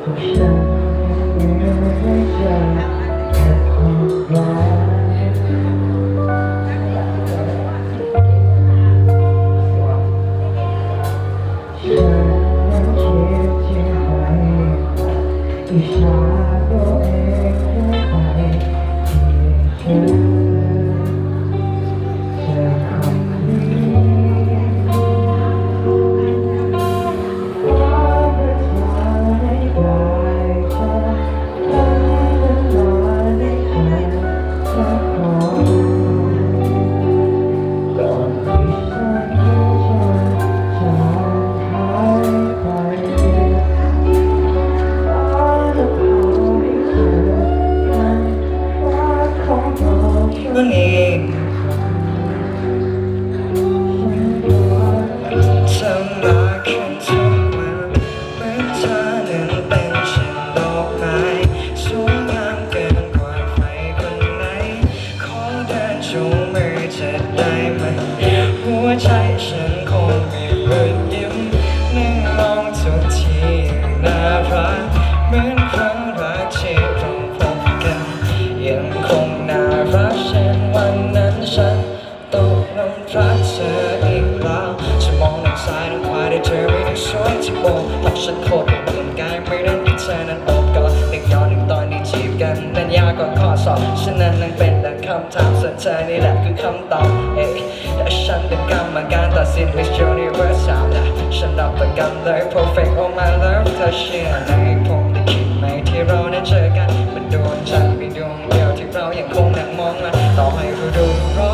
ฉันยังไม่ได้เจอแค่ความรักฉันยังคิดที่ไปอิจฉาตัวเองได้ไปที่เธอคำนี้เมื่อเองทำรักกันทุกวันเหมือนเธอนั้นเป็นเช่นดอกไม้สวยงามเกินกว่าใครคนไหนขอเดินจูงมือจะได้ไหมหัวใจฉันคงมีรอยยิ้มนั่งมองทุกทีน่ารักเหมือนครั้งแรกที่เราพบกันยังคงน่ารักเช่นวันนั้นฉันตกลงรักเธออีกแล้วฉันมองด้านซ้ายด้านขวาได้เธอไม่ได้สวยที่โบเพราะฉันโคตรเป็นคนกายไม่นั้นที่เธอนั้นอบกอดเด็กย้อนถึงตอนที่จีบกันนั้นยากกว่าข้อสอบฉะนั้นนั่งเป็นแต่คำถามส่วนเธอนี่แหละคือคำตอบแต่ฉันเป็นกรรมการตัดสิน Miss Universe สามนะฉันรับประกันเลย Perfect oh my love เธอเชื่อในผมได้คิดไหมที่เรานั้นเจอกันมันโดนฉันไปดวงเดียวที่เรายังคงนั่งมองมันต่อให้ฤดูร้อน